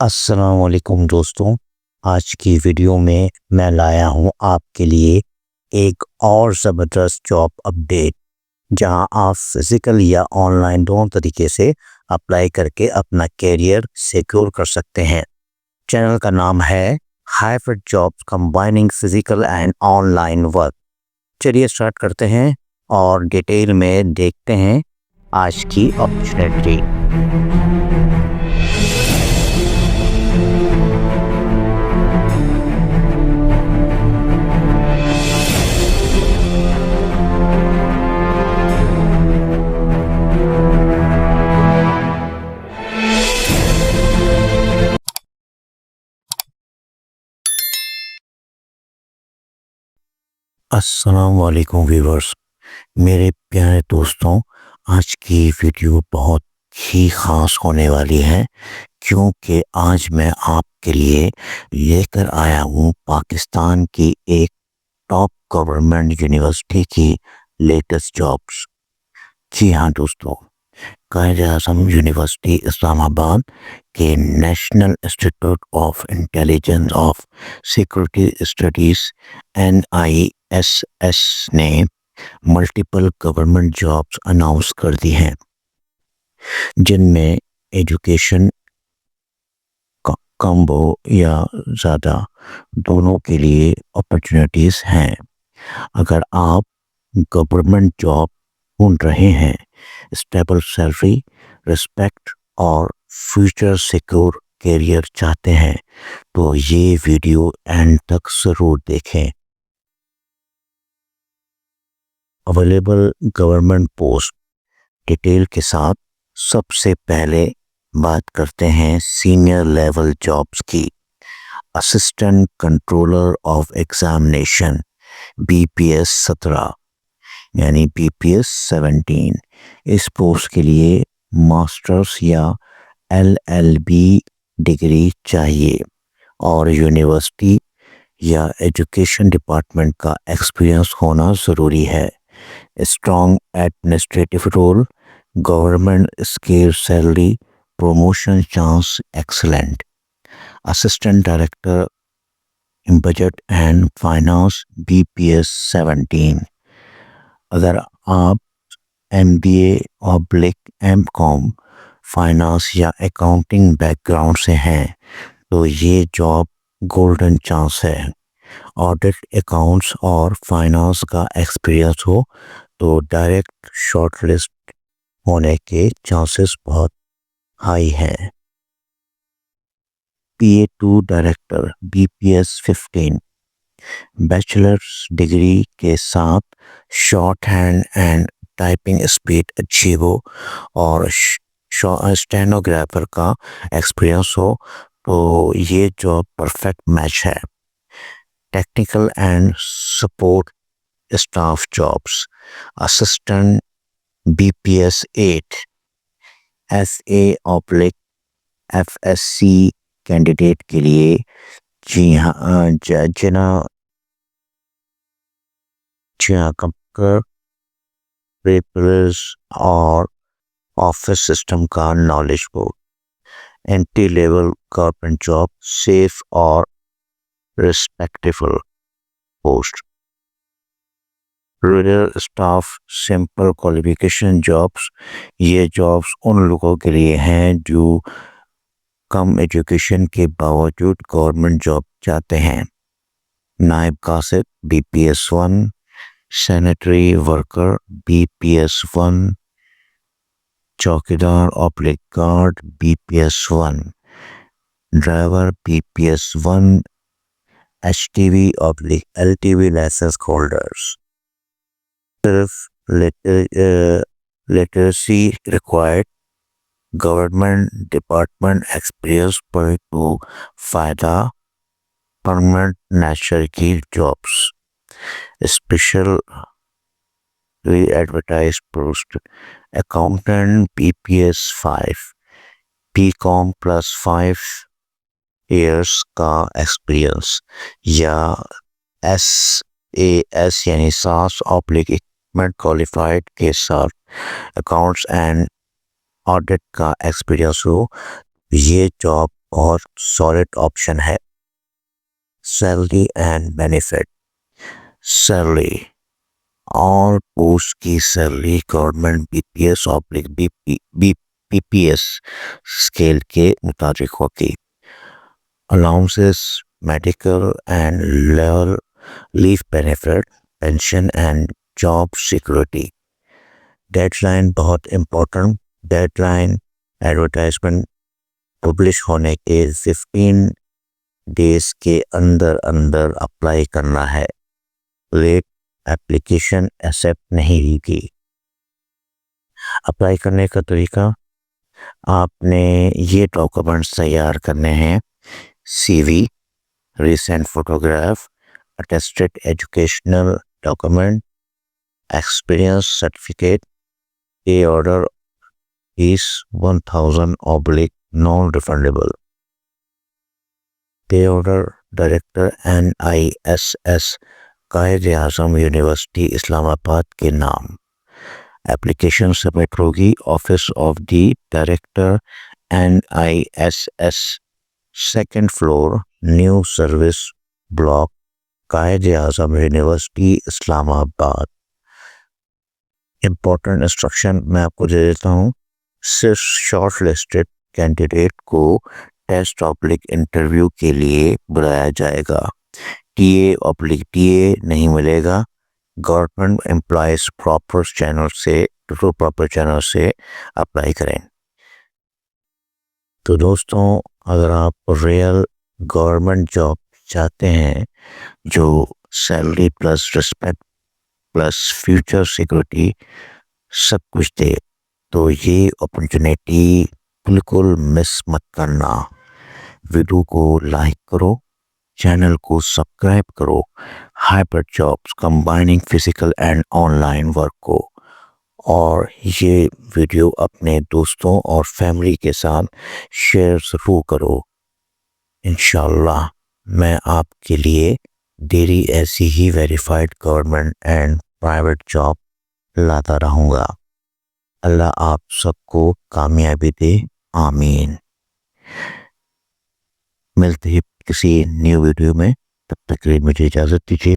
السلام علیکم دوستوں، آج کی ویڈیو میں لایا ہوں آپ کے لیے ایک اور زبردست جاب اپڈیٹ، جہاں آپ فزیکل یا آن لائن دونوں طریقے سے اپلائی کر کے اپنا کیریئر سیکیور کر سکتے ہیں۔ چینل کا نام ہے hybrid jobs combining physical and on line work. چلیے اسٹارٹ کرتے ہیں اور ڈیٹیل میں دیکھتے ہیں آج کی اپرچونیٹی۔ السلام علیکم ویورز، میرے پیارے دوستوں، آج کی ویڈیو بہت ہی خاص ہونے والی ہے، کیونکہ آج میں آپ کے لیے لے کر آیا ہوں پاکستان کی ایک ٹاپ گورنمنٹ یونیورسٹی کی لیٹسٹ جابس۔ جی ہاں دوستوں، قائد اعظم یونیورسٹی اسلام آباد کے national institute of intelligence of security studies NISS نے ملٹیپل گورنمنٹ جابس اناؤنس کر دی ہیں، جن میں ایجوکیشن کم ہو یا زیادہ دونوں کے لیے اپرچونیٹیز ہیں۔ اگر آپ گورنمنٹ جاب ڈھونڈ رہے ہیں، اسٹیبل سیلری، رسپیکٹ اور فیوچر سیکور کیریئر چاہتے ہیں، تو یہ ویڈیو اینڈ تک ضرور دیکھیں۔ اویلیبل گورنمنٹ پوسٹ ڈیٹیل کے ساتھ سب سے پہلے بات کرتے ہیں سینئر لیول جابس کی۔ Assistant controller of examination BPS 17 یعنی BPS 17، اس پوسٹ کے لیے ماسٹرز یا LLB ڈگری چاہیے اور یونیورسٹی یا ایجوکیشن ڈپارٹمنٹ کا ایکسپیرئنس ہونا ضروری ہے۔ Strong administrative role, government scale salary, promotion chance excellent. Assistant director budget and finance BPS 17۔ اگر آپ MBA/M.Com فائنانس یا اکاؤنٹنگ بیک گراؤنڈ سے ہیں تو یہ جاب گولڈن چانس ہے۔ آڈٹ، اکاؤنٹس اور فائنانس کا ایکسپیرئنس ہو تو ڈائریکٹ شارٹ لسٹ ہونے کے چانسز بہت ہائی ہیں۔ PA2 director BPS 15، bachelors degree کے ساتھ short hand and typing speed اچھی ہو اور اسٹینوگرافر کا ایکسپیرئنس ہو تو یہ جاب پرفیکٹ میچ ہے۔ Technical and support staff jobs, assistant BPS 8، FA/FSC candidate کے لیے جی ہاں کمپیوٹر پیپرز اور آفس سسٹم کا نالج ہو۔ Entry level government job, safe اور respectful post. Rural staff simple qualification jobs, یہ جابس ان لوگوں کے لیے ہیں جو کم ایجوکیشن کے باوجود گورنمنٹ جاب چاہتے ہیں۔ نائب قاصد BPS 1، سینیٹری ورکر BPS 1، چوکیدار/گارڈ BPS 1، driver BPS 1، HTV/LTV license holders. صرف literacy required, government department experience پر تو فائدہ، پرمننٹ نیچر کی jobs. Special re advertise post, accountant BPS 5، BCom +5 years کا ایکسپیرئنس یا SAS یعنی SAS/Equipment کوالیفائڈ کے ساتھ اکاؤنٹس اینڈ آڈٹ کا ایکسپیرئنس ہو، یہ جاب اور سالڈ آپشن ہے. Salary and benefit. سیلری اور پوسٹ کی salary government be P S scale کے مطابق ہوتی. Allowances, medical and leave benefit, pension and job security. Dead line بہت important. Dead line advertisement publish ہونے کے 15 ڈیز کے اندر اپلائی کرنا ہے. لیٹ اپلیکیشن ایکسیپٹ نہیں ہوگی. اپلائی کرنے کا طریقہ: آپ نے یہ ڈاکومنٹس تیار کرنے ہیں: C V, recent photograph, attested educational document, experience certificate. Pay order fee 1000 non refundable. Pay order director NISS Quaid Azam university Islamabad کے نام. اپلیکیشن سبمٹ ہوگی office of the director NISS, second floor, new service block, Quaid Azam university اسلام آباد. Important instruction میں آپ کو دے دیتا ہوں. صرف شارٹ لسٹڈ کینڈیڈیٹ کو ٹیسٹ انٹرویو کے لیے بلایا جائے گا. TA نہیں ملے گا. گورنمنٹ امپلائیز پراپر چینل سے اپلائی کریں. تو دوستوں، اگر آپ ریئل گورنمنٹ جاب چاہتے ہیں جو salary plus respect plus future security سب کچھ دے، تو یہ اپرچونیٹی بالکل مس مت کرنا. ویڈیو کو لائک کرو، چینل کو سبسکرائب کرو. Hybrid jobs combining physical and on line work کو، اور یہ ویڈیو اپنے دوستوں اور فیملی کے ساتھ شیئر ضرور کرو. انشاءاللہ میں آپ کے لیے ڈیلی ایسی ہی verified government and private job لاتا رہوں گا. اللہ آپ سب کو کامیابی دے، آمین. ملتے ہی کسی نیو ویڈیو میں، تب تک کے لیے مجھے اجازت دیجیے.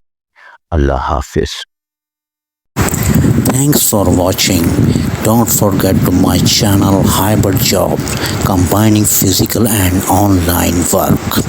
اللہ حافظ. Thanks for watching. Don't forget to my channel Hybrid Job, combining physical and online work.